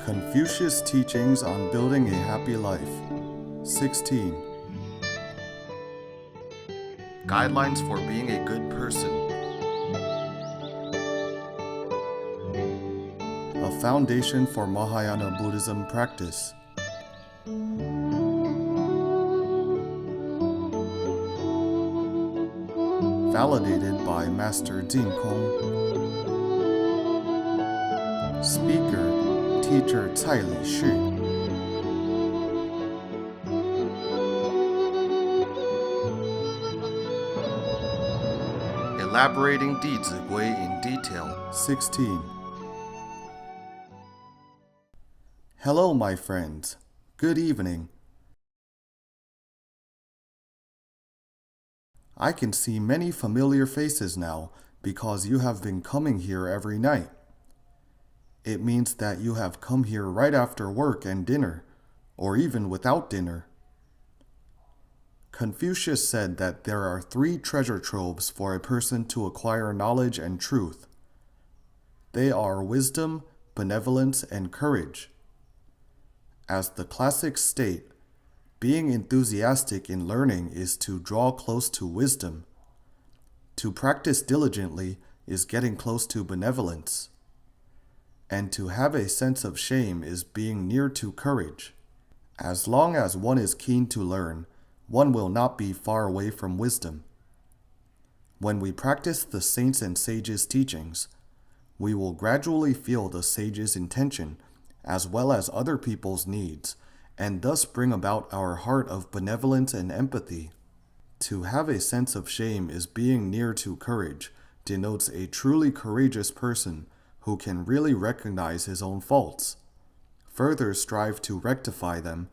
Confucius' Teachings on Building a Happy Life. 16. Guidelines for being a good person. A foundation for Mahayana Buddhism practice. Validated by Master Jin Kong. Speaker, Teacher Cai Li Shi. Elaborating Di Zi Gui in detail. 16. Hello, my friends. Good evening. I can see many familiar faces now because you have been coming here every night. It means that you have come here right after work and dinner, or even without dinner. Confucius said that there are 3 treasure troves for a person to acquire knowledge and truth. They are wisdom, benevolence, and courage. As the classics state, being enthusiastic in learning is to draw close to wisdom. To practice diligently is getting close to benevolence. And to have a sense of shame is being near to courage. As long as one is keen to learn, one will not be far away from wisdom. When we practice the saints and sages' teachings, we will gradually feel the sages' intention as well as other people's needs, and thus bring about our heart of benevolence and empathy. To have a sense of shame is being near to courage, denotes a truly courageous person who can really recognize his own faults, further strive to rectify them,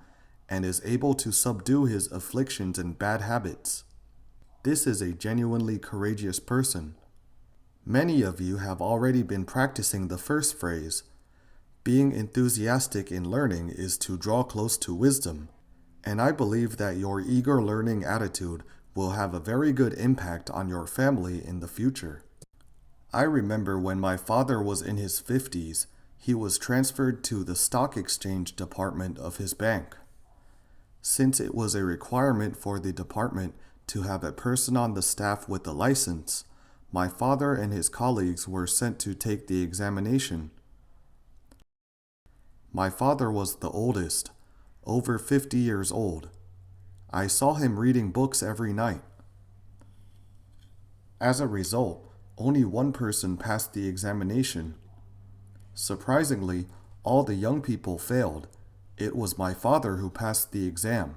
and is able to subdue his afflictions and bad habits. This is a genuinely courageous person. Many of you have already been practicing the first phrase. Being enthusiastic in learning is to draw close to wisdom, and I believe that your eager learning attitude will have a very good impact on your family in the future. I remember when my father was in his 50s, he was transferred to the stock exchange department of his bank. Since it was a requirement for the department to have a person on the staff with a license, my father and his colleagues were sent to take the examination. My father was the oldest, over 50 years old. I saw him reading books every night. As a result, only one person passed the examination. Surprisingly, all the young people failed. It was my father who passed the exam.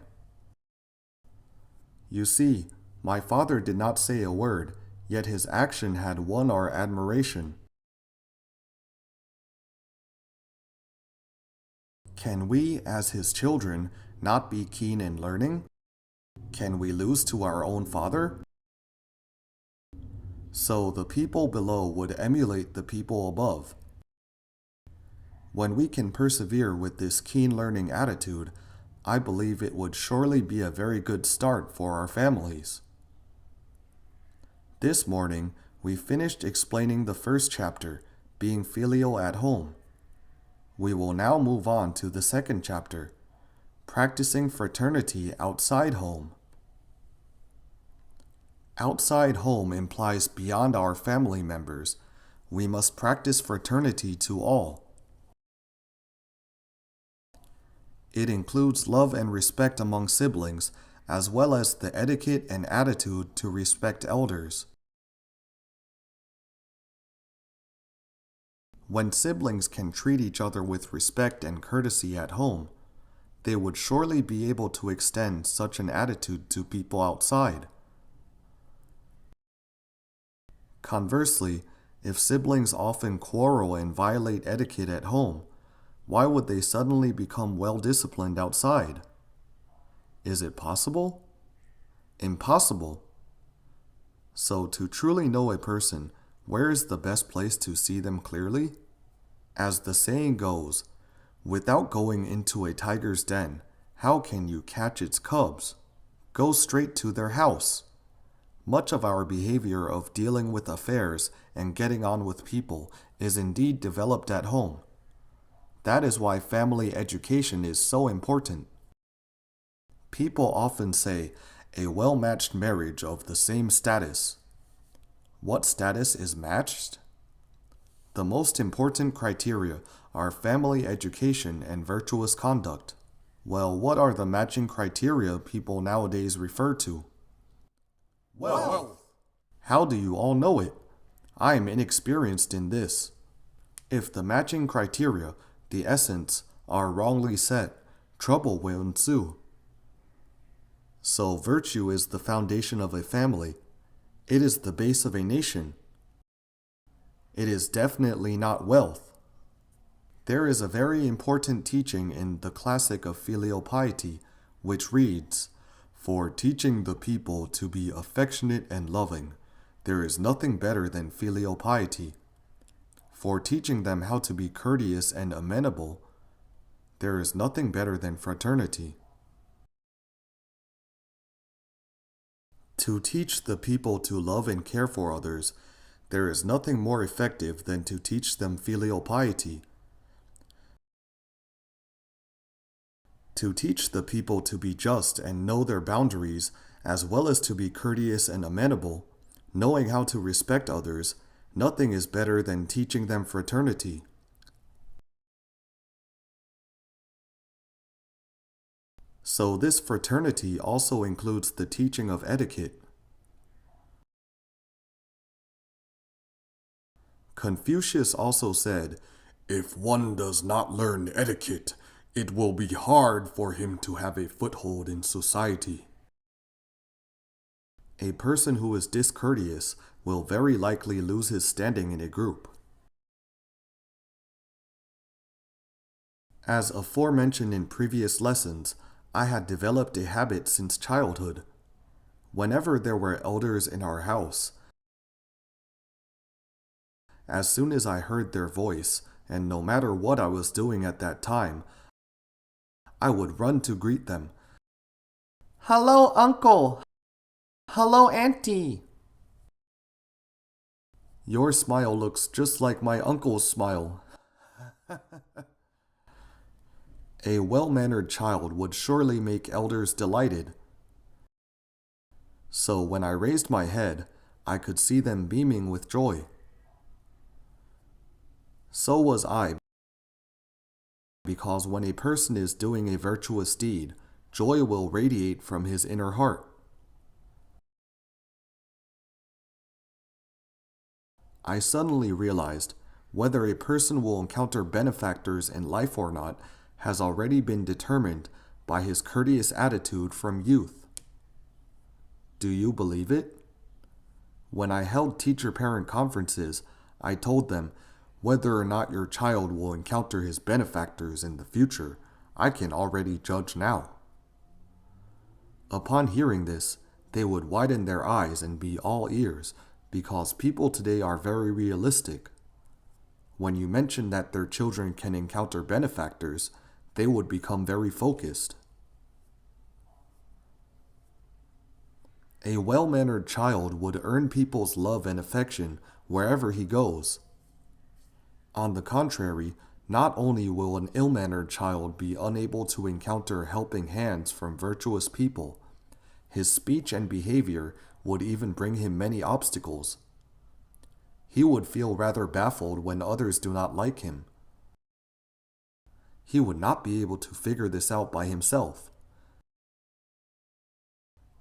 You see, my father did not say a word, yet his action had won our admiration. Can we, as his children, not be keen in learning? Can we lose to our own father? So the people below would emulate the people above. When we can persevere with this keen learning attitude, I believe it would surely be a very good start for our families. This morning, we finished explaining the first chapter, being filial at home. We will now move on to the second chapter, practicing fraternity outside home. Outside home implies beyond our family members. We must practice fraternity to all. It includes love and respect among siblings, as well as the etiquette and attitude to respect elders. When siblings can treat each other with respect and courtesy at home, they would surely be able to extend such an attitude to people outside. Conversely, if siblings often quarrel and violate etiquette at home, why would they suddenly become well-disciplined outside? Is it possible? Impossible. So to truly know a person, where is the best place to see them clearly? As the saying goes, without going into a tiger's den, how can you catch its cubs? Go straight to their house. Much of our behavior of dealing with affairs and getting on with people is indeed developed at home. That is why family education is so important. People often say a well-matched marriage of the same status. What status is matched? The most important criteria are family education and virtuous conduct. Well, what are the matching criteria people nowadays refer to? Wealth. How do you all know it? I am inexperienced in this. If the matching criteria, the essence, are wrongly set, trouble will ensue. So virtue is the foundation of a family. It is the base of a nation. It is definitely not wealth. There is a very important teaching in the classic of filial piety, which reads, "For teaching the people to be affectionate and loving, there is nothing better than filial piety. For teaching them how to be courteous and amenable, there is nothing better than fraternity." To teach the people to love and care for others, there is nothing more effective than to teach them filial piety. To teach the people to be just and know their boundaries, as well as to be courteous and amenable, knowing how to respect others, nothing is better than teaching them fraternity. So this fraternity also includes the teaching of etiquette. Confucius also said, "If one does not learn etiquette, it will be hard for him to have a foothold in society." A person who is discourteous will very likely lose his standing in a group. As aforementioned in previous lessons, I had developed a habit since childhood. Whenever there were elders in our house, as soon as I heard their voice, and no matter what I was doing at that time, I would run to greet them. "Hello, uncle! Hello, auntie!" Your smile looks just like my uncle's smile. A well-mannered child would surely make elders delighted. So when I raised my head, I could see them beaming with joy. So was I, because when a person is doing a virtuous deed, joy will radiate from his inner heart. I suddenly realized whether a person will encounter benefactors in life or not has already been determined by his courteous attitude from youth. Do you believe it? When I held teacher-parent conferences, I told them, whether or not your child will encounter his benefactors in the future, I can already judge now. Upon hearing this, they would widen their eyes and be all ears, because people today are very realistic. When you mention that their children can encounter benefactors, they would become very focused. A well-mannered child would earn people's love and affection wherever he goes. On the contrary, not only will an ill-mannered child be unable to encounter helping hands from virtuous people, his speech and behavior would even bring him many obstacles. He would feel rather baffled when others do not like him. He would not be able to figure this out by himself.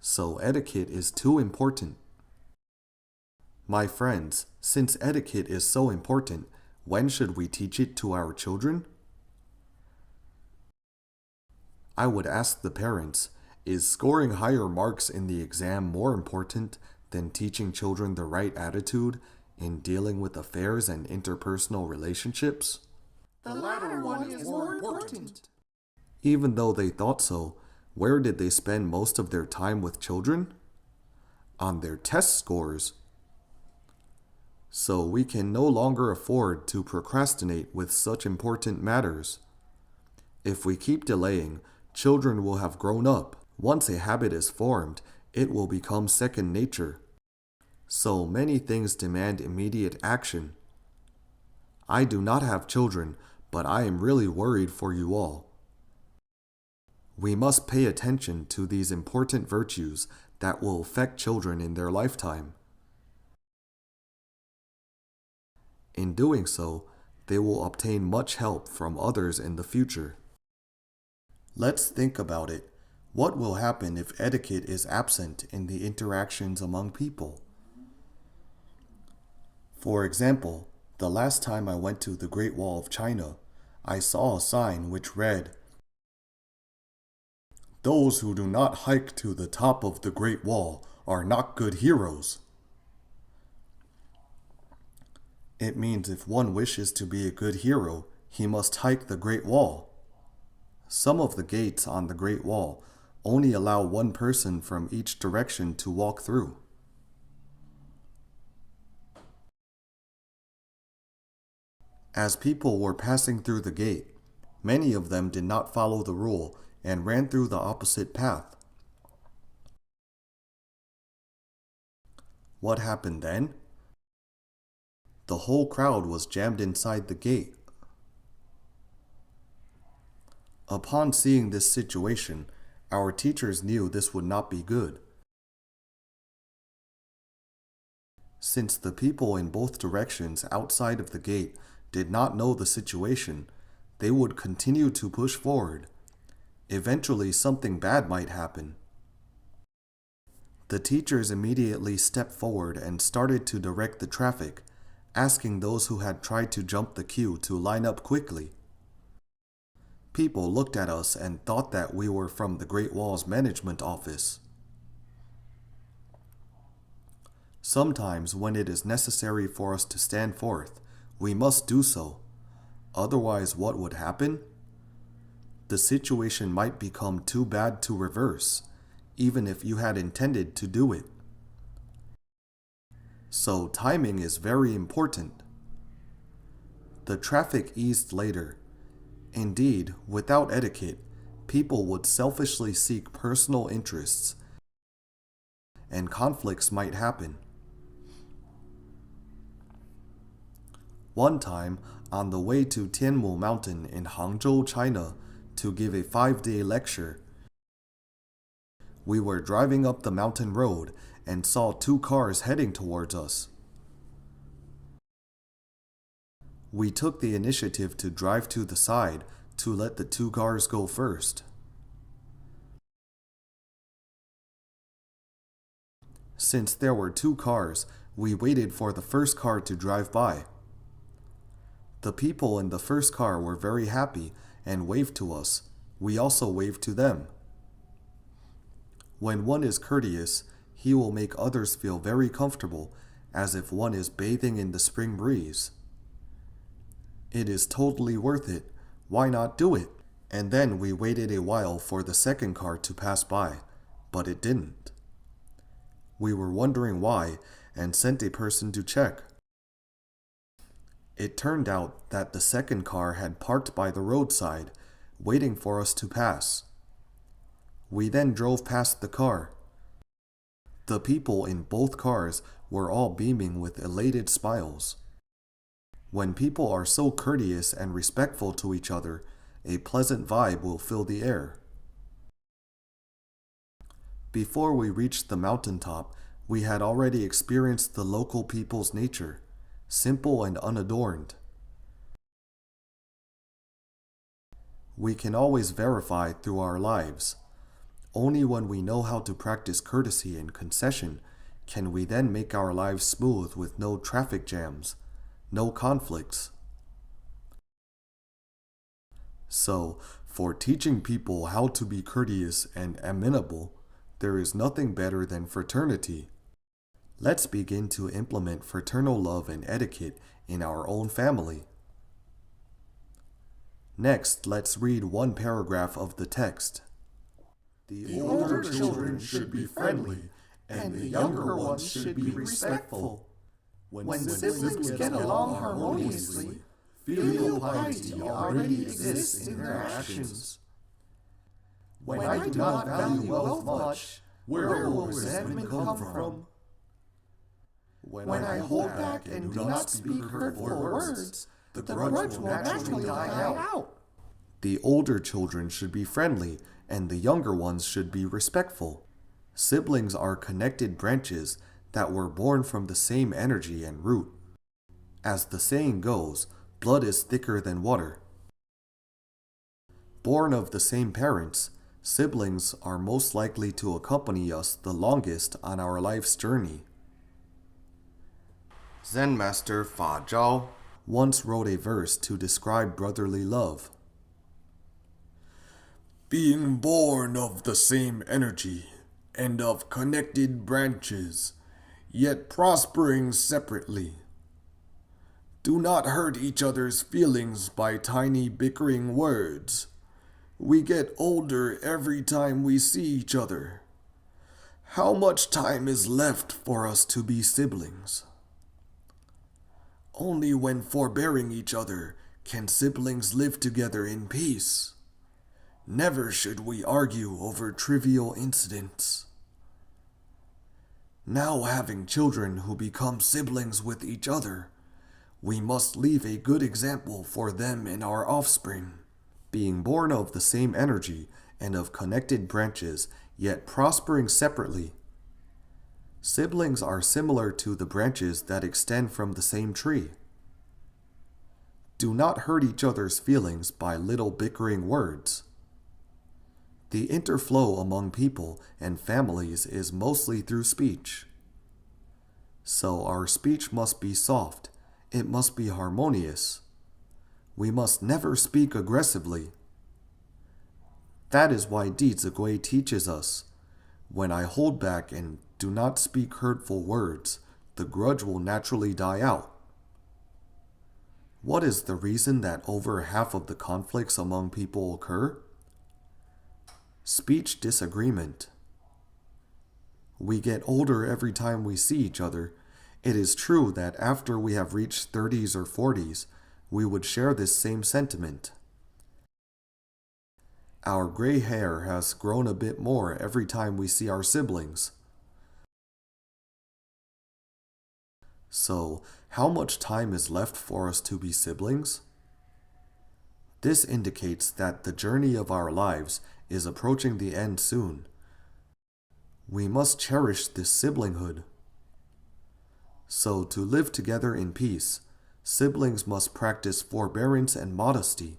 So etiquette is too important. My friends, since etiquette is so important, when should we teach it to our children? I would ask the parents, is scoring higher marks in the exam more important than teaching children the right attitude in dealing with affairs and interpersonal relationships? The latter one is more important. Even though they thought so, where did they spend most of their time with children? On their test scores. So we can no longer afford to procrastinate with such important matters. If we keep delaying, children will have grown up. Once a habit is formed, it will become second nature. So many things demand immediate action. I do not have children, but I am really worried for you all. We must pay attention to these important virtues that will affect children in their lifetime. In doing so, they will obtain much help from others in the future. Let's think about it. What will happen if etiquette is absent in the interactions among people? For example, the last time I went to the Great Wall of China, I saw a sign which read, "Those who do not hike to the top of the Great Wall are not good heroes." It means if one wishes to be a good hero, he must hike the Great Wall. Some of the gates on the Great Wall only allow one person from each direction to walk through. As people were passing through the gate, many of them did not follow the rule and ran through the opposite path. What happened then? The whole crowd was jammed inside the gate. Upon seeing this situation, our teachers knew this would not be good. Since the people in both directions outside of the gate did not know the situation, they would continue to push forward. Eventually, something bad might happen. The teachers immediately stepped forward and started to direct the traffic, asking those who had tried to jump the queue to line up quickly. People looked at us and thought that we were from the Great Wall's management office. Sometimes when it is necessary for us to stand forth, we must do so. Otherwise, what would happen? The situation might become too bad to reverse, even if you had intended to do it. So timing is very important. The traffic eased later. Indeed, without etiquette, people would selfishly seek personal interests, and conflicts might happen. One time, on the way to Tianmu Mountain in Hangzhou, China, to give a 5-day lecture, we were driving up the mountain road and saw 2 cars heading towards us. We took the initiative to drive to the side to let the 2 cars go first. Since there were 2 cars, we waited for the first car to drive by. The people in the first car were very happy and waved to us. We also waved to them. When one is courteous, he will make others feel very comfortable, as if one is bathing in the spring breeze. It is totally worth it. Why not do it? And then we waited a while for the second car to pass by, but it didn't. We were wondering why and sent a person to check. It turned out that the second car had parked by the roadside, waiting for us to pass. We then drove past the car. The people in both cars were all beaming with elated smiles. When people are so courteous and respectful to each other, a pleasant vibe will fill the air. Before we reached the mountaintop, we had already experienced the local people's nature, simple and unadorned. We can always verify through our lives. Only when we know how to practice courtesy and concession can we then make our lives smooth with no traffic jams, no conflicts. So, for teaching people how to be courteous and amenable, there is nothing better than fraternity. Let's begin to implement fraternal love and etiquette in our own family. Next, let's read one paragraph of the text. The older children should be friendly, and the younger ones should be respectful. When siblings get along harmoniously, filial piety already exists in their actions. When I do not value wealth much, where will resentment come from? When I hold back and do not speak hurtful words, the grudge will naturally die out. The older children should be friendly, and the younger ones should be respectful. Siblings are connected branches that were born from the same energy and root. As the saying goes, blood is thicker than water. Born of the same parents, siblings are most likely to accompany us the longest on our life's journey. Zen master Fa Zhao once wrote a verse to describe brotherly love. Being born of the same energy and of connected branches, yet prospering separately. Do not hurt each other's feelings by tiny bickering words. We get older every time we see each other. How much time is left for us to be siblings? Only when forbearing each other can siblings live together in peace. Never should we argue over trivial incidents. Now having children who become siblings with each other, we must leave a good example for them and our offspring. Being born of the same energy and of connected branches, yet prospering separately. Siblings are similar to the branches that extend from the same tree. Do not hurt each other's feelings by little bickering words. The interflow among people and families is mostly through speech. So our speech must be soft, it must be harmonious. We must never speak aggressively. That is why Di Zigui teaches us, when I hold back and do not speak hurtful words, the grudge will naturally die out. What is the reason that over half of the conflicts among people occur? Speech disagreement. We get older every time we see each other. It is true that after we have reached 30s or 40s, we would share this same sentiment. Our gray hair has grown a bit more every time we see our siblings. So, how much time is left for us to be siblings? This indicates that the journey of our lives is approaching the end soon. We must cherish this siblinghood. So, to live together in peace, siblings must practice forbearance and modesty.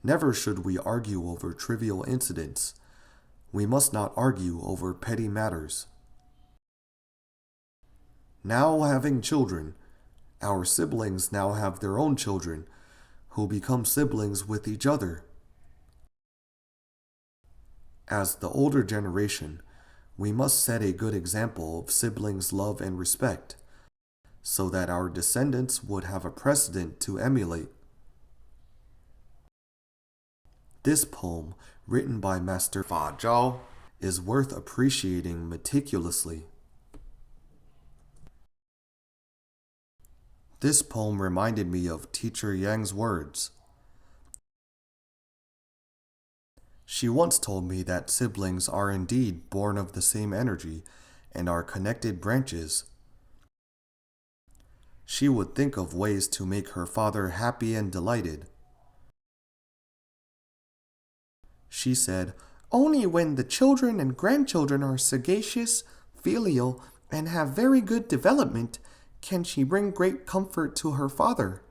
Never should we argue over trivial incidents. We must not argue over petty matters. Now having children, our siblings now have their own children, who become siblings with each other. As the older generation, we must set a good example of siblings' love and respect, so that our descendants would have a precedent to emulate. This poem, written by Master Fa Zhao, is worth appreciating meticulously. This poem reminded me of Teacher Yang's words. She once told me that siblings are indeed born of the same energy and are connected branches. She would think of ways to make her father happy and delighted. She said, "Only when the children and grandchildren are sagacious, filial, and have very good development can she bring great comfort to her father."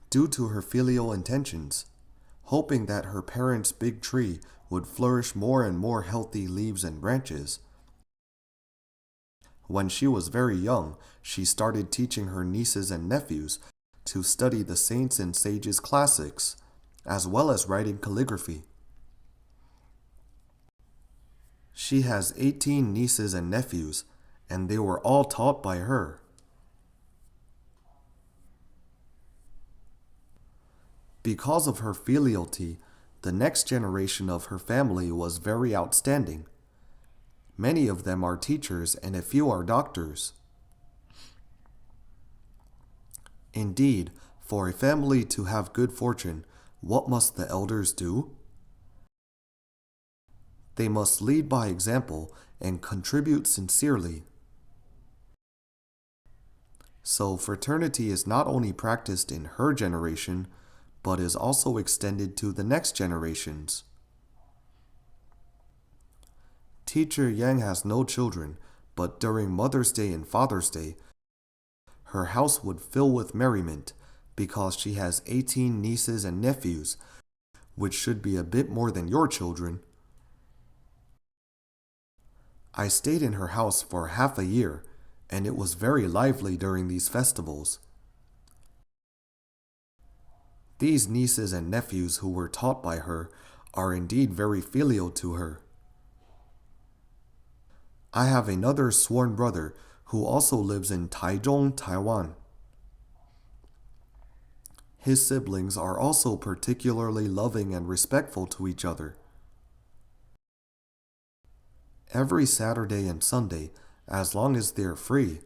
Due to her filial intentions, hoping that her parents' big tree would flourish more and more healthy leaves and branches, when she was very young, she started teaching her nieces and nephews to study the saints and sages' classics, as well as writing calligraphy. She has 18 nieces and nephews, and they were all taught by her. Because of her filiality, the next generation of her family was very outstanding. Many of them are teachers and a few are doctors. Indeed, for a family to have good fortune, what must the elders do? They must lead by example and contribute sincerely. So fraternity is not only practiced in her generation, but is also extended to the next generations. Teacher Yang has no children, but during Mother's Day and Father's Day, her house would fill with merriment because she has 18 nieces and nephews, which should be a bit more than your children. I stayed in her house for half a year, and it was very lively during these festivals. These nieces and nephews who were taught by her are indeed very filial to her. I have another sworn brother who also lives in Taichung, Taiwan. His siblings are also particularly loving and respectful to each other. Every Saturday and Sunday, as long as they're free,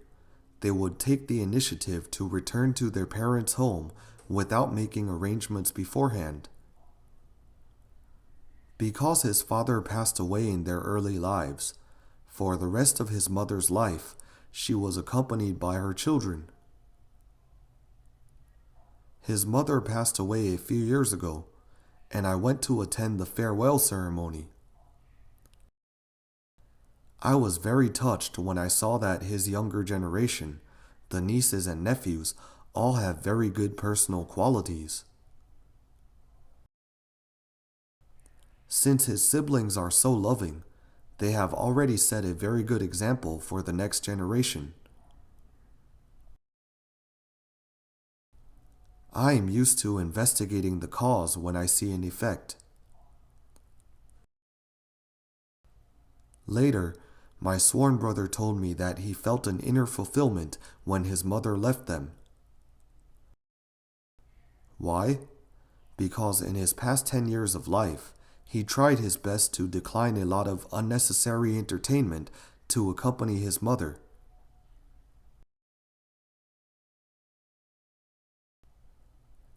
they would take the initiative to return to their parents' home without making arrangements beforehand. Because his father passed away in their early lives, for the rest of his mother's life, she was accompanied by her children. His mother passed away a few years ago, and I went to attend the farewell ceremony. I was very touched when I saw that his younger generation, the nieces and nephews, all have very good personal qualities. Since his siblings are so loving, they have already set a very good example for the next generation. I am used to investigating the cause when I see an effect. Later, my sworn brother told me that he felt an inner fulfillment when his mother left them. Why? Because in his past 10 years of life, he tried his best to decline a lot of unnecessary entertainment to accompany his mother.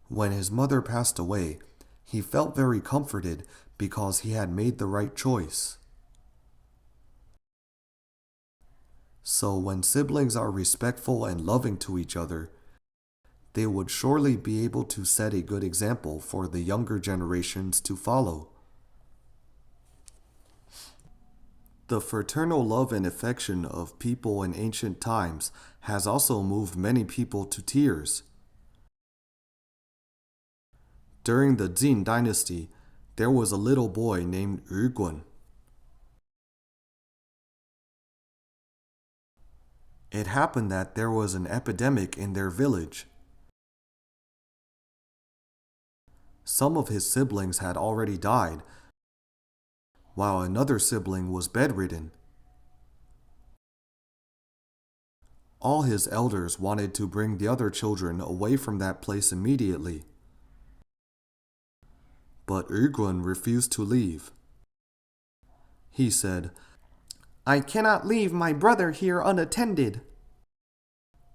When his mother passed away, he felt very comforted because he had made the right choice. So when siblings are respectful and loving to each other, they would surely be able to set a good example for the younger generations to follow. The fraternal love and affection of people in ancient times has also moved many people to tears. During the Jin dynasty, there was a little boy named Yu. It happened that there was an epidemic in their village. Some of his siblings had already died, while another sibling was bedridden. All his elders wanted to bring the other children away from that place immediately. But Yu refused to leave. He said, "I cannot leave my brother here unattended."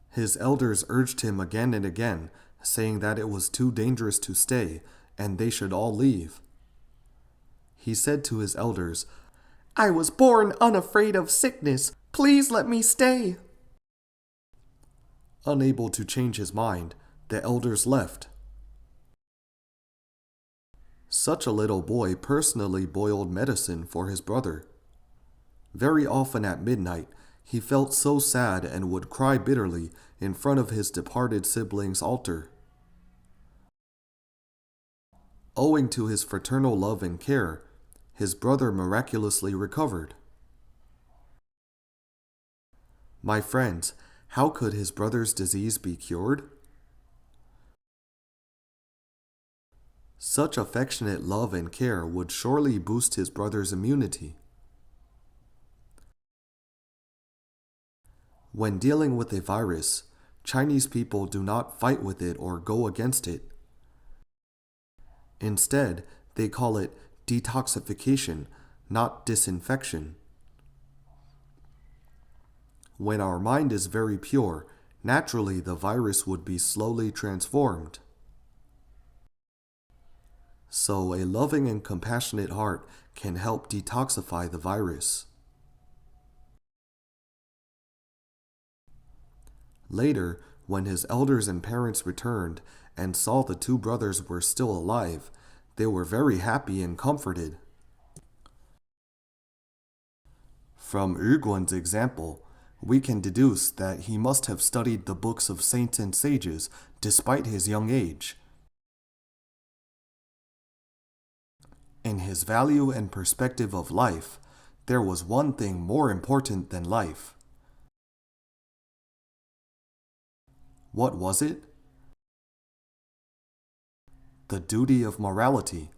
His elders urged him again and again, saying that it was too dangerous to stay, and they should all leave. He said to his elders, "I was born unafraid of sickness. Please let me stay." Unable to change his mind, the elders left. Such a little boy personally boiled medicine for his brother. Very often at midnight, he felt so sad and would cry bitterly in front of his departed sibling's altar. Owing to his fraternal love and care, his brother miraculously recovered. My friends, how could his brother's disease be cured? Such affectionate love and care would surely boost his brother's immunity. When dealing with a virus, Chinese people do not fight with it or go against it. Instead, they call it detoxification, not disinfection. When our mind is very pure, naturally the virus would be slowly transformed. So a loving and compassionate heart can help detoxify the virus. Later, when his elders and parents returned and saw the two brothers were still alive, they were very happy and comforted. From Yuguan's example, we can deduce that he must have studied the books of saints and sages despite his young age. In his value and perspective of life, there was one thing more important than life. What was it? The duty of morality.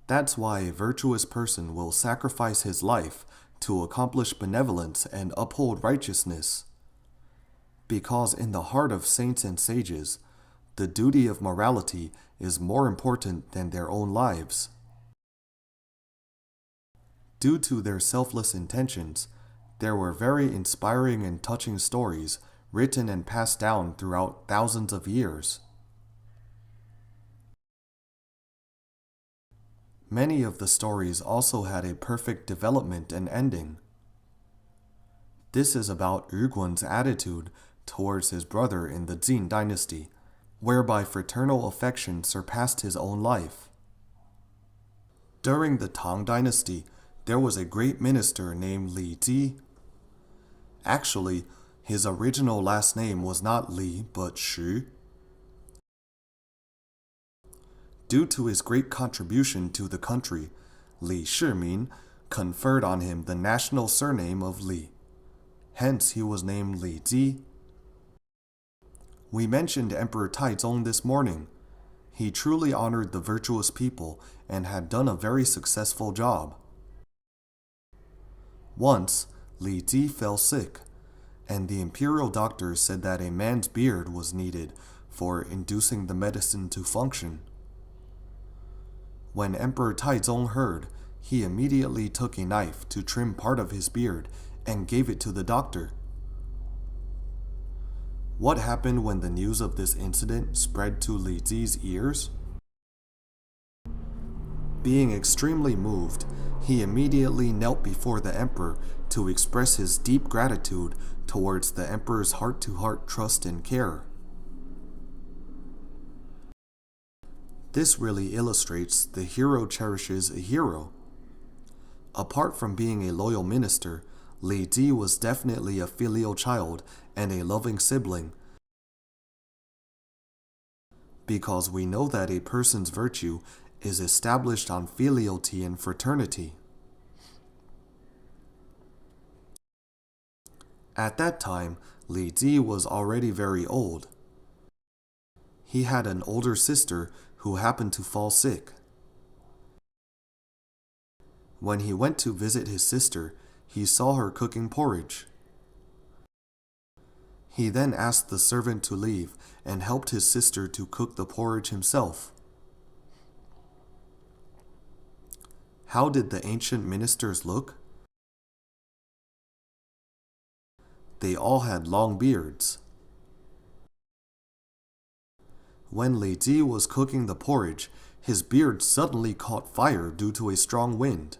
That's why a virtuous person will sacrifice his life to accomplish benevolence and uphold righteousness. Because in the heart of saints and sages, the duty of morality is more important than their own lives. Due to their selfless intentions, there were very inspiring and touching stories written and passed down throughout thousands of years. Many of the stories also had a perfect development and ending. This is about Yuguan's attitude towards his brother in the Jin dynasty, whereby fraternal affection surpassed his own life. During the Tang dynasty, there was a great minister named Li Ji. Actually, his original last name was not Li, but Xu. Due to his great contribution to the country, Li Shimin conferred on him the national surname of Li. Hence, he was named Li Ji. We mentioned Emperor Taizong this morning. He truly honored the virtuous people and had done a very successful job. Once, Li Ji fell sick, and the imperial doctors said that a man's beard was needed for inducing the medicine to function. When Emperor Taizong heard, he immediately took a knife to trim part of his beard and gave it to the doctor. What happened when the news of this incident spread to Li Ji's ears? Being extremely moved, he immediately knelt before the emperor to express his deep gratitude towards the emperor's heart-to-heart trust and care. This really illustrates the hero cherishes a hero. Apart from being a loyal minister, Li Ji was definitely a filial child and a loving sibling, because we know that a person's virtue is established on filiality and fraternity. At that time, Li Ji was already very old. He had an older sister who happened to fall sick. When he went to visit his sister, he saw her cooking porridge. He then asked the servant to leave and helped his sister to cook the porridge himself. How did the ancient ministers look? They all had long beards. When Li Ji was cooking the porridge, his beard suddenly caught fire due to a strong wind.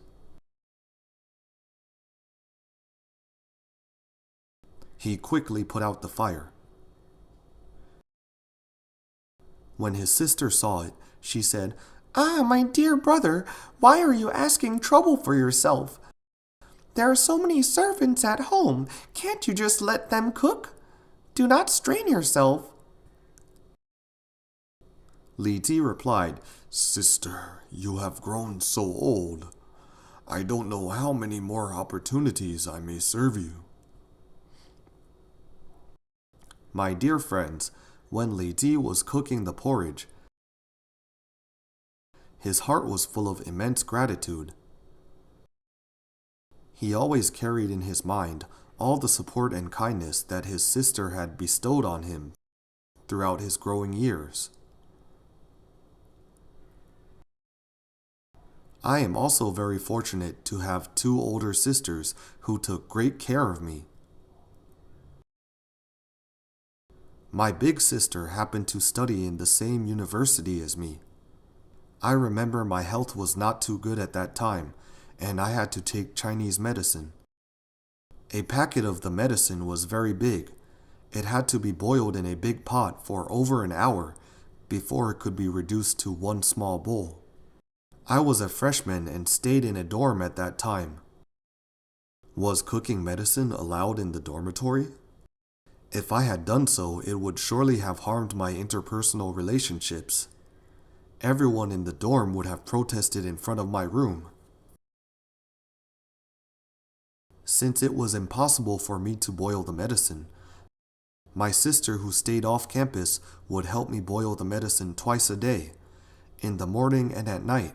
He quickly put out the fire. When his sister saw it, she said, "Ah, my dear brother, why are you asking trouble for yourself? There are so many servants at home. Can't you just let them cook? Do not strain yourself." Li Ji replied, "Sister, you have grown so old. I don't know how many more opportunities I may serve you." My dear friends, when Li Ji was cooking the porridge, his heart was full of immense gratitude. He always carried in his mind all the support and kindness that his sister had bestowed on him throughout his growing years. I am also very fortunate to have two older sisters who took great care of me. My big sister happened to study in the same university as me. I remember my health was not too good at that time, and I had to take Chinese medicine. A packet of the medicine was very big. It had to be boiled in a big pot for over an hour before it could be reduced to one small bowl. I was a freshman and stayed in a dorm at that time. Was cooking medicine allowed in the dormitory? If I had done so, it would surely have harmed my interpersonal relationships. Everyone in the dorm would have protested in front of my room. Since it was impossible for me to boil the medicine, my sister who stayed off campus would help me boil the medicine twice a day, in the morning and at night.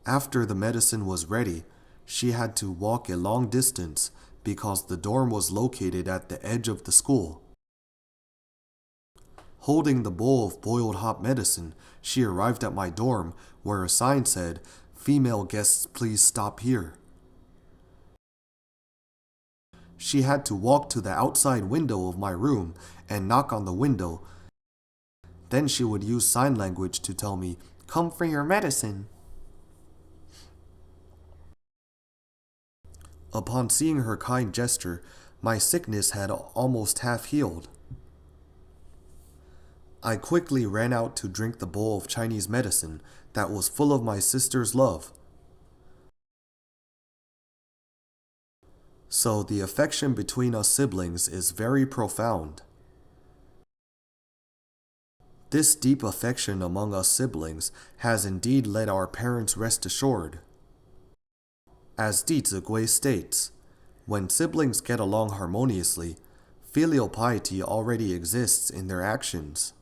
After the medicine was ready, she had to walk a long distance because the dorm was located at the edge of the school. Holding the bowl of boiled hot medicine, she arrived at my dorm where a sign said, "Female guests please stop here." She had to walk to the outside window of my room and knock on the window. Then she would use sign language to tell me, "Come for your medicine." Upon seeing her kind gesture, my sickness had almost half healed. I quickly ran out to drink the bowl of Chinese medicine that was full of my sister's love. So the affection between us siblings is very profound. This deep affection among us siblings has indeed let our parents rest assured. As Di Zigui states, when siblings get along harmoniously, filial piety already exists in their actions.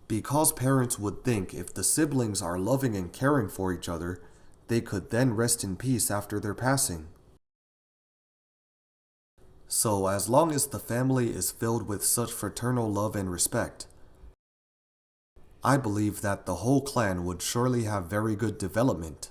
Because parents would think if the siblings are loving and caring for each other, they could then rest in peace after their passing. So as long as the family is filled with such fraternal love and respect, I believe that the whole clan would surely have very good development.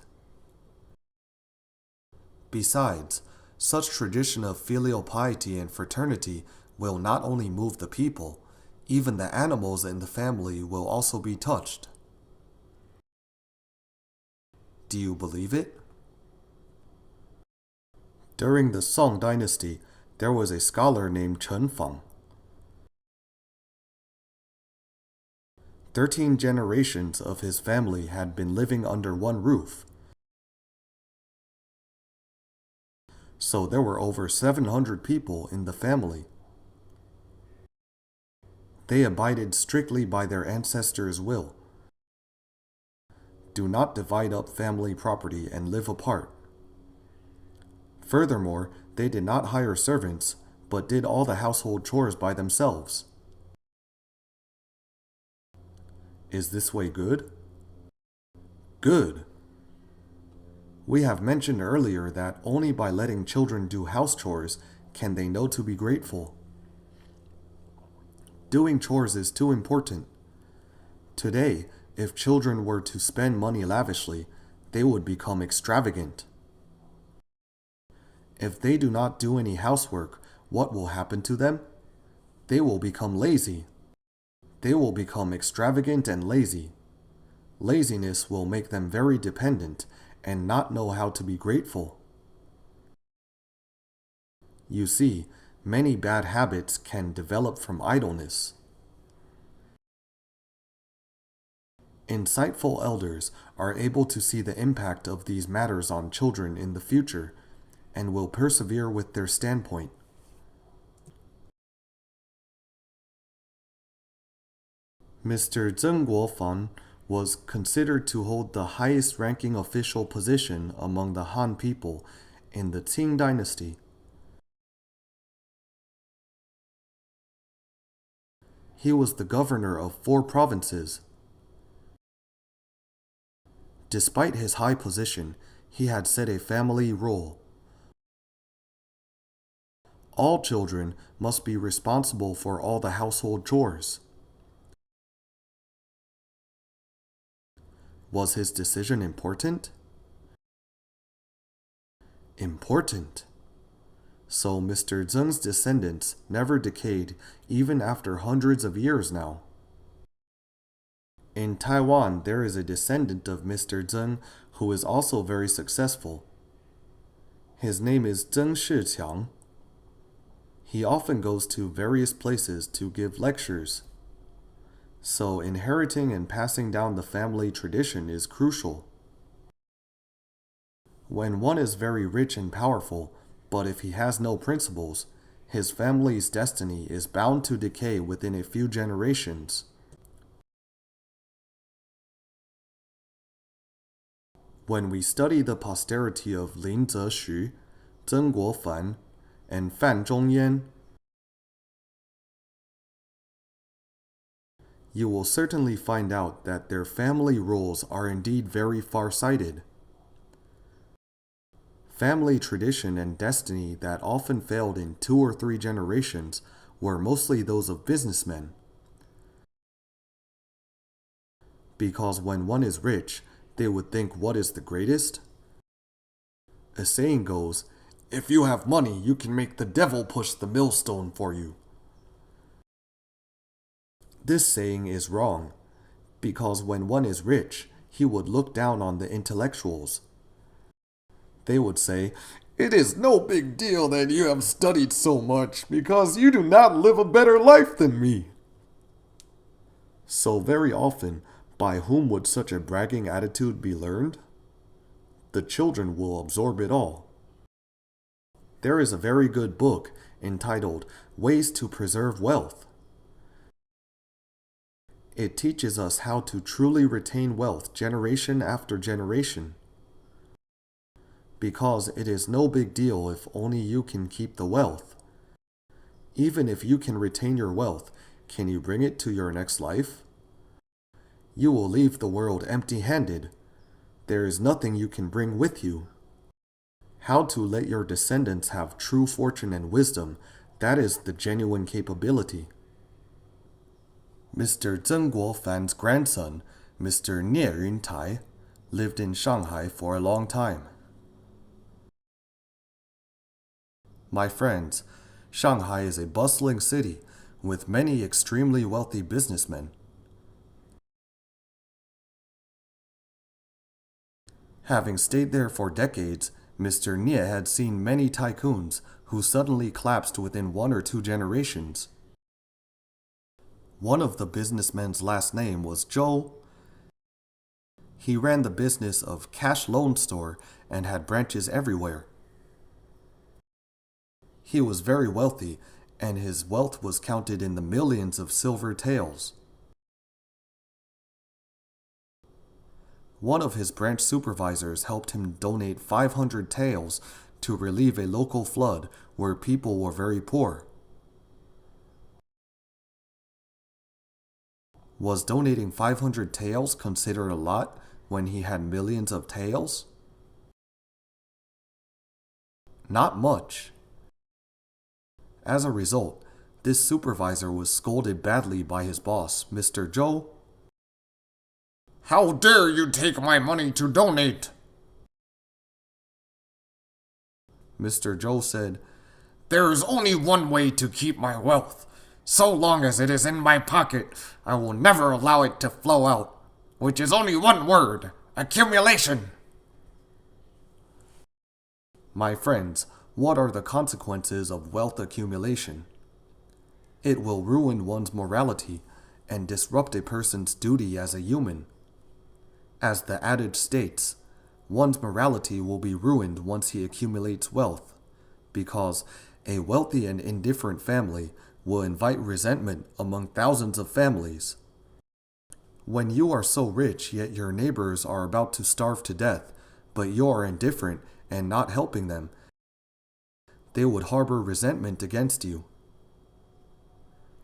Besides, such tradition of filial piety and fraternity will not only move the people, even the animals in the family will also be touched. Do you believe it? During the Song dynasty, there was a scholar named Chen Fang. 13 generations of his family had been living under one roof. So there were over 700 people in the family. They abided strictly by their ancestors' will. Do not divide up family property and live apart. Furthermore, they did not hire servants, but did all the household chores by themselves. Is this way good? Good. We have mentioned earlier that only by letting children do house chores can they know to be grateful. Doing chores is too important. Today, if children were to spend money lavishly, they would become extravagant. If they do not do any housework, what will happen to them? They will become lazy. They will become extravagant and lazy. Laziness will make them very dependent and not know how to be grateful. You see, many bad habits can develop from idleness. Insightful elders are able to see the impact of these matters on children in the future and will persevere with their standpoint. Mr. Zheng Guofan was considered to hold the highest ranking official position among the Han people in the Qing dynasty. He was the governor of 4 provinces. Despite his high position, he had set a family rule. All children must be responsible for all the household chores. Was his decision important? Important. So Mr. Zheng's descendants never decayed even after hundreds of years now. In Taiwan, there is a descendant of Mr. Zheng who is also very successful. His name is Zheng Shiqiang. He often goes to various places to give lectures. So inheriting and passing down the family tradition is crucial. When one is very rich and powerful, but if he has no principles, his family's destiny is bound to decay within a few generations. When we study the posterity of Lin Zexu, Zheng Guofan, and Fan Zhongyan, you will certainly find out that their family roles are indeed very far-sighted. Family tradition and destiny that often failed in 2 or 3 generations were mostly those of businessmen. Because when one is rich, they would think what is the greatest? A saying goes, if you have money, you can make the devil push the millstone for you. This saying is wrong, because when one is rich, he would look down on the intellectuals. They would say, it is no big deal that you have studied so much, because you do not live a better life than me. So very often, by whom would such a bragging attitude be learned? The children will absorb it all. There is a very good book entitled Ways to Preserve Wealth. It teaches us how to truly retain wealth generation after generation. Because it is no big deal if only you can keep the wealth. Even if you can retain your wealth, can you bring it to your next life? You will leave the world empty-handed. There is nothing you can bring with you. How to let your descendants have true fortune and wisdom, that is the genuine capability. Mr. Zheng Guofan's grandson, Mr. Nie Yuntai, lived in Shanghai for a long time. My friends, Shanghai is a bustling city with many extremely wealthy businessmen. Having stayed there for decades, Mr. Nie had seen many tycoons who suddenly collapsed within 1 or 2 generations. One of the businessmen's last name was Zhou. He ran the business of cash loan store and had branches everywhere. He was very wealthy, and his wealth was counted in the millions of silver taels. One of his branch supervisors helped him donate 500 taels to relieve a local flood where people were very poor. Was donating 500 taels considered a lot when he had millions of taels? Not much. As a result, this supervisor was scolded badly by his boss, Mr. Zhou. How dare you take my money to donate? Mr. Zhou said, there is only one way to keep my wealth. So long as it is in my pocket, I will never allow it to flow out, which is only one word, accumulation. My friends, what are the consequences of wealth accumulation? It will ruin one's morality and disrupt a person's duty as a human. As the adage states, one's morality will be ruined once he accumulates wealth, because a wealthy and indifferent family will invite resentment among thousands of families. When you are so rich yet your neighbors are about to starve to death, but you are indifferent and not helping them, they would harbor resentment against you.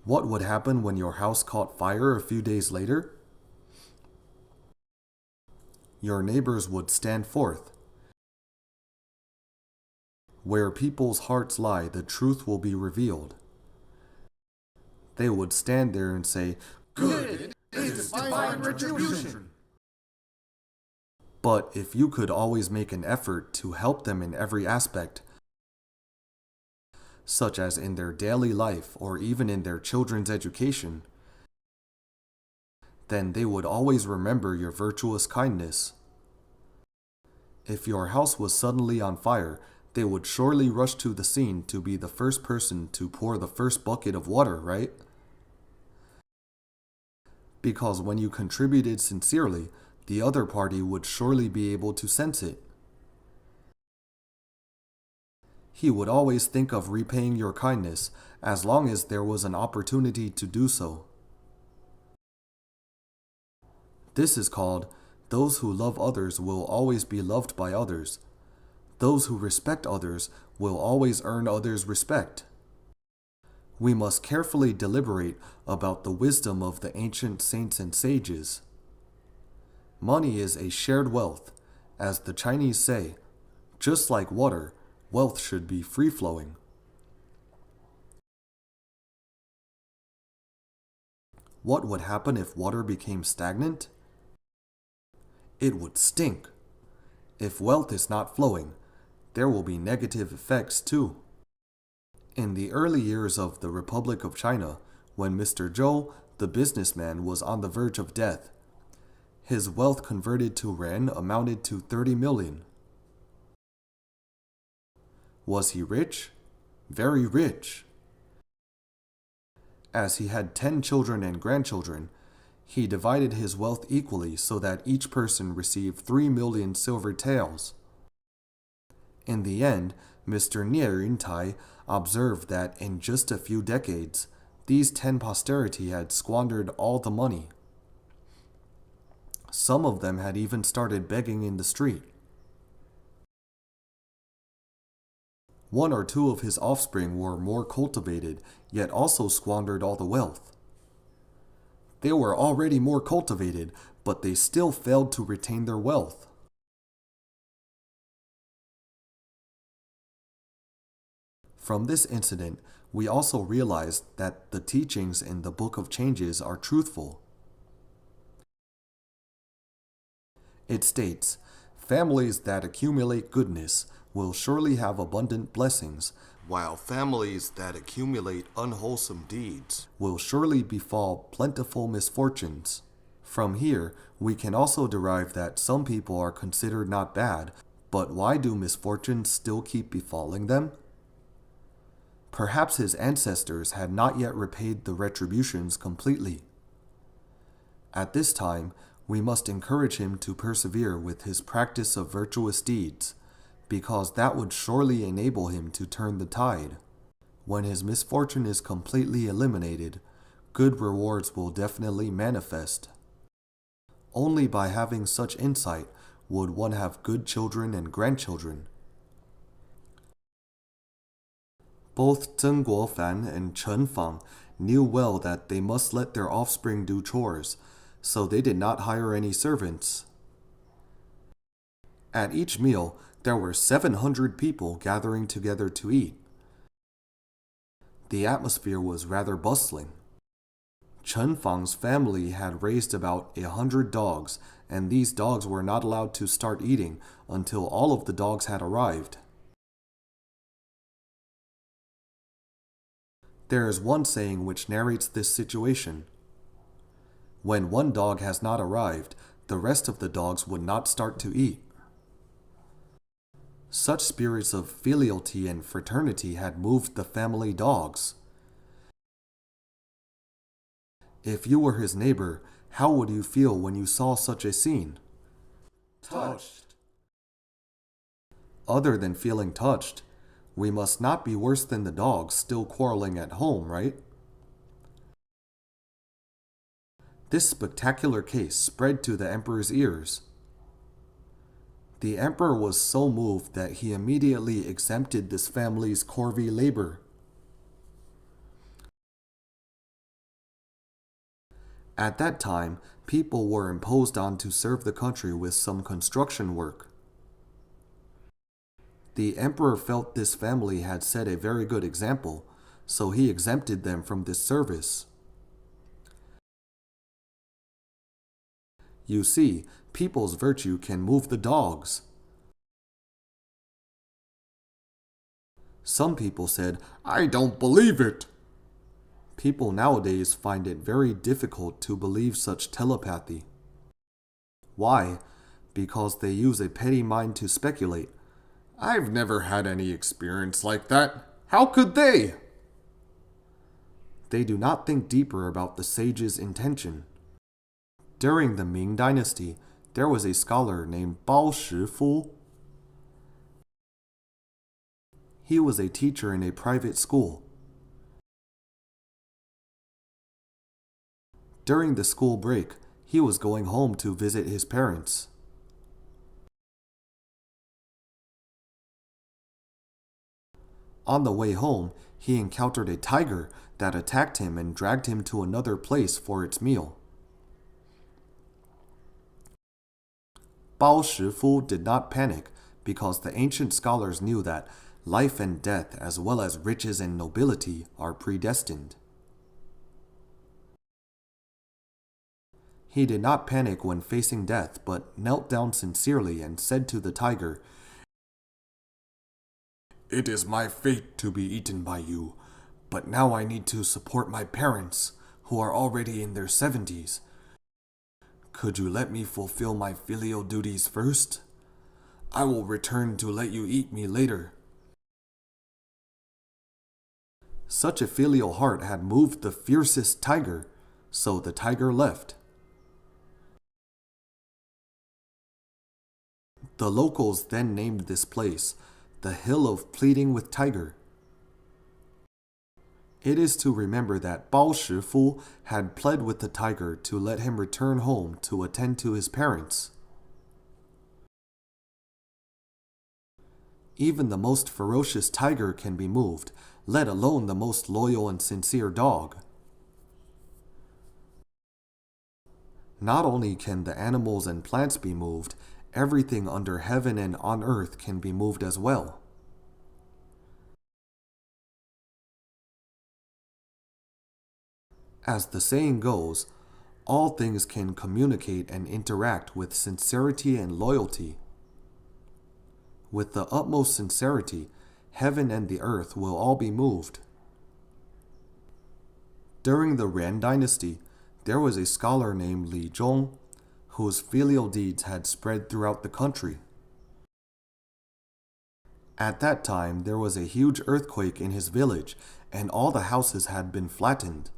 What would happen when your house caught fire a few days later? Your neighbors would stand forth. Where people's hearts lie, the truth will be revealed. They would stand there and say, good, it is divine retribution. But if you could always make an effort to help them in every aspect, such as in their daily life or even in their children's education, then they would always remember your virtuous kindness. If your house was suddenly on fire, they would surely rush to the scene to be the first person to pour the first bucket of water, right? Because when you contributed sincerely, the other party would surely be able to sense it. He would always think of repaying your kindness as long as there was an opportunity to do so. This is called, those who love others will always be loved by others. Those who respect others will always earn others' respect. We must carefully deliberate about the wisdom of the ancient saints and sages. Money is a shared wealth. As the Chinese say, just like water, wealth should be free-flowing. What would happen if water became stagnant? It would stink. If wealth is not flowing, there will be negative effects too. In the early years of the Republic of China, when Mr. Zhou, the businessman, was on the verge of death, his wealth converted to yuan amounted to 30 million. Was he rich? Very rich. As he had 10 children and grandchildren, he divided his wealth equally so that each person received 3 million silver taels. In the end, Mr. Nie Yuntai observed that in just a few decades, these 10 posterity had squandered all the money. Some of them had even started begging in the street. One or two of his offspring were more cultivated, yet also squandered all the wealth. They were already more cultivated, but they still failed to retain their wealth. From this incident, we also realized that the teachings in the Book of Changes are truthful. It states, families that accumulate goodness will surely have abundant blessings, while families that accumulate unwholesome deeds will surely befall plentiful misfortunes. From here, we can also derive that some people are considered not bad, but why do misfortunes still keep befalling them? Perhaps his ancestors had not yet repaid the retributions completely. At this time, we must encourage him to persevere with his practice of virtuous deeds, because that would surely enable him to turn the tide. When his misfortune is completely eliminated, good rewards will definitely manifest. Only by having such insight would one have good children and grandchildren. Both Zheng Guofan and Chen Fang knew well that they must let their offspring do chores, so they did not hire any servants. At each meal, there were 700 people gathering together to eat. The atmosphere was rather bustling. Chen Fang's family had raised about 100 dogs, and these dogs were not allowed to start eating until all of the dogs had arrived. There is one saying which narrates this situation. When one dog has not arrived, the rest of the dogs would not start to eat. Such spirits of filiality and fraternity had moved the family dogs. If you were his neighbor, how would you feel when you saw such a scene? Touched. Other than feeling touched, we must not be worse than the dogs still quarreling at home, right? This spectacular case spread to the emperor's ears. The emperor was so moved that he immediately exempted this family's corvée labor. At that time, people were imposed on to serve the country with some construction work. The emperor felt this family had set a very good example, so he exempted them from this service. You see, people's virtue can move the dogs. Some people said, "I don't believe it." People nowadays find it very difficult to believe such telepathy. Why? Because they use a petty mind to speculate. I've never had any experience like that. How could they? They do not think deeper about the sage's intention. During the Ming Dynasty, there was a scholar named Bao Shifu. He was a teacher in a private school. During the school break, he was going home to visit his parents. On the way home, he encountered a tiger that attacked him and dragged him to another place for its meal. Bao Shifu did not panic because the ancient scholars knew that life and death, as well as riches and nobility, are predestined. He did not panic when facing death, but knelt down sincerely and said to the tiger, "It is my fate to be eaten by you, but now I need to support my parents, who are already in their 70s. Could you let me fulfill my filial duties first? I will return to let you eat me later." Such a filial heart had moved the fiercest tiger, so the tiger left. The locals then named this place the Hill of Pleading with Tiger. It is to remember that Bao Shifu had pled with the tiger to let him return home to attend to his parents. Even the most ferocious tiger can be moved, let alone the most loyal and sincere dog. Not only can the animals and plants be moved, everything under heaven and on earth can be moved as well. As the saying goes, all things can communicate and interact with sincerity and loyalty. With the utmost sincerity, heaven and the earth will all be moved. During the Ren Dynasty, there was a scholar named Li Zhong, whose filial deeds had spread throughout the country. At that time, there was a huge earthquake in his village, and all the houses had been flattened.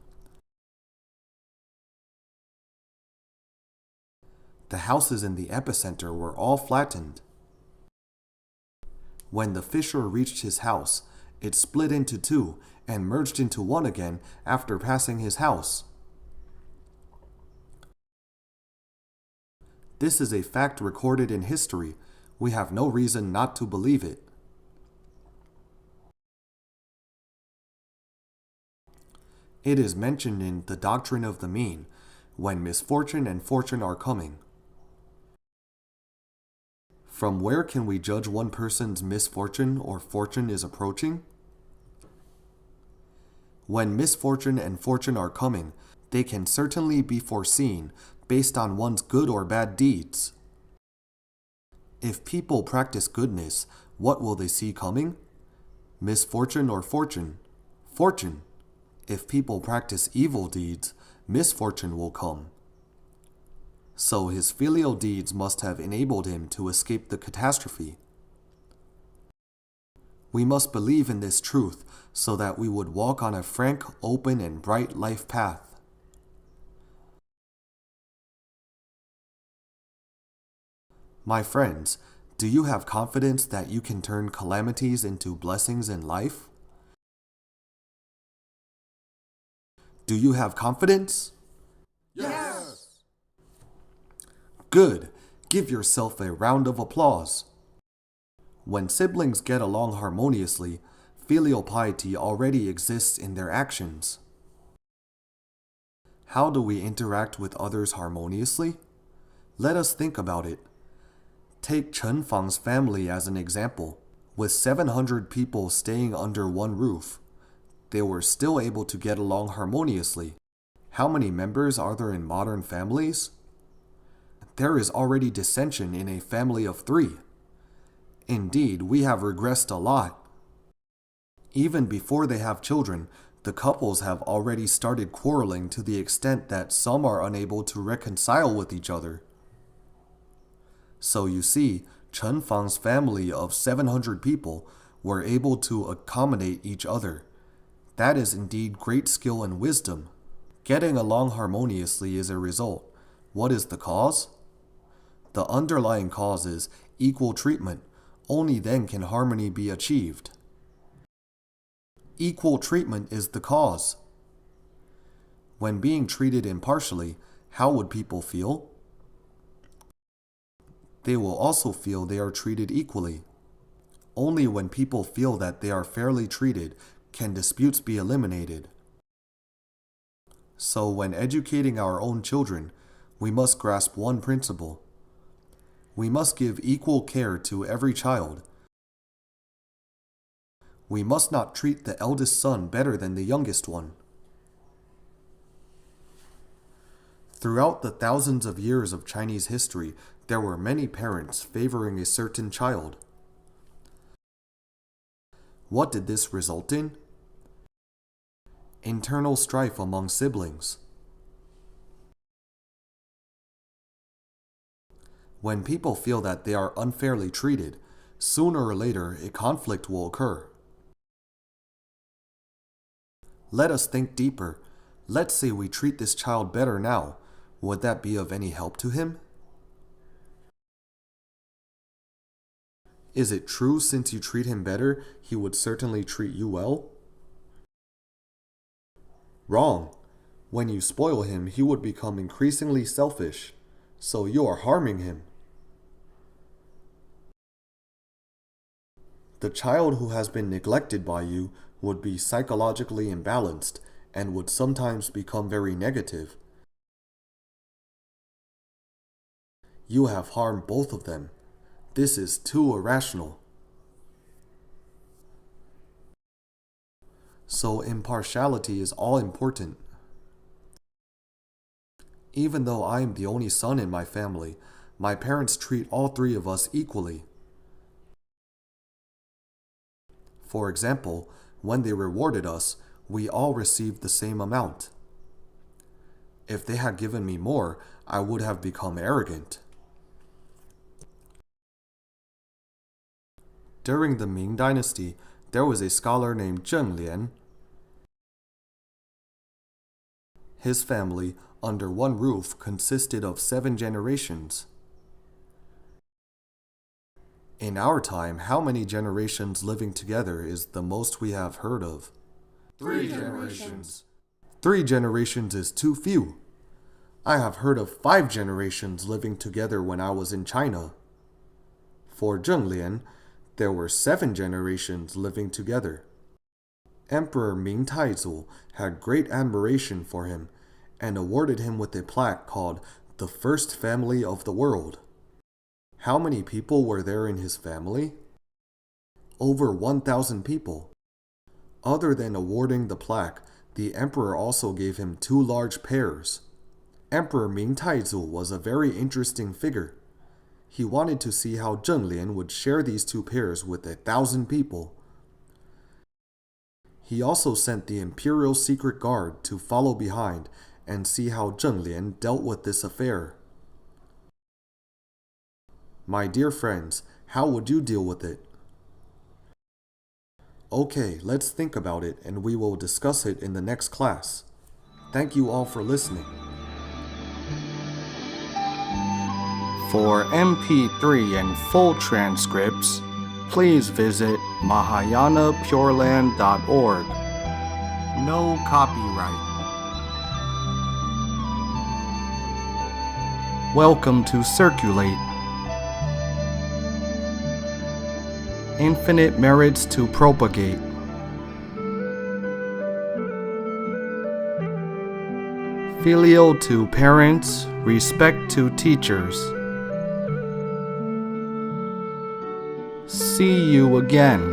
The houses in the epicenter were all flattened. When the fissure reached his house, it split into two and merged into one again after passing his house. This is a fact recorded in history. We have no reason not to believe it. It is mentioned in the Doctrine of the Mean, when misfortune and fortune are coming. From where can we judge one person's misfortune or fortune is approaching? When misfortune and fortune are coming, they can certainly be foreseen based on one's good or bad deeds. If people practice goodness, what will they see coming? Misfortune or fortune? Fortune. If people practice evil deeds, misfortune will come. So his filial deeds must have enabled him to escape the catastrophe. We must believe in this truth so that we would walk on a frank, open, and bright life path. My friends, do you have confidence that you can turn calamities into blessings in life? Do you have confidence? Yes! Good. Give yourself a round of applause. When siblings get along harmoniously, filial piety already exists in their actions. How do we interact with others harmoniously? Let us think about it. Take Chen Fang's family as an example. With 700 people staying under one roof, they were still able to get along harmoniously. How many members are there in modern families? There is already dissension in a family of 3. Indeed, we have regressed a lot. Even before they have children, the couples have already started quarreling to the extent that some are unable to reconcile with each other. So you see, Chen Fang's family of 700 people were able to accommodate each other. That is indeed great skill and wisdom. Getting along harmoniously is a result. What is the cause? The underlying cause is equal treatment. Only then can harmony be achieved. Equal treatment is the cause. When being treated impartially, how would people feel? They will also feel they are treated equally. Only when people feel that they are fairly treated can disputes be eliminated. So when educating our own children, we must grasp one principle. We must give equal care to every child. We must not treat the eldest son better than the youngest one. Throughout the thousands of years of Chinese history, there were many parents favoring a certain child. What did this result in? Internal strife among siblings. When people feel that they are unfairly treated, sooner or later a conflict will occur. Let us think deeper. Let's say we treat this child better now. Would that be of any help to him? Is it true since you treat him better, he would certainly treat you well? Wrong. When you spoil him, he would become increasingly selfish, so you are harming him. The child who has been neglected by you would be psychologically imbalanced and would sometimes become very negative. You have harmed both of them. This is too irrational. So impartiality is all important. Even though I am the only son in my family, my parents treat all three of us equally. For example, when they rewarded us, we all received the same amount. If they had given me more, I would have become arrogant. During the Ming Dynasty, there was a scholar named Zheng Lian. His family, under one roof, consisted of 7 generations. In our time, how many generations living together is the most we have heard of? 3 generations. 3 generations is too few. I have heard of 5 generations living together when I was in China. For Zheng Lian, there were 7 generations living together. Emperor Ming Taizu had great admiration for him and awarded him with a plaque called the First Family of the World. How many people were there in his family? Over 1,000 people. Other than awarding the plaque, the emperor also gave him 2 large pears. Emperor Ming Taizu was a very interesting figure. He wanted to see how Zheng Lian would share these 2 pears with 1,000 people. He also sent the imperial secret guard to follow behind and see how Zheng Lian dealt with this affair. My dear friends, how would you deal with it? Okay, let's think about it and we will discuss it in the next class. Thank you all for listening. For MP3 and full transcripts, please visit mahayanapureland.org. No copyright. Welcome to Circulate. Infinite merits to propagate. Filial to parents, respect to teachers. See you again.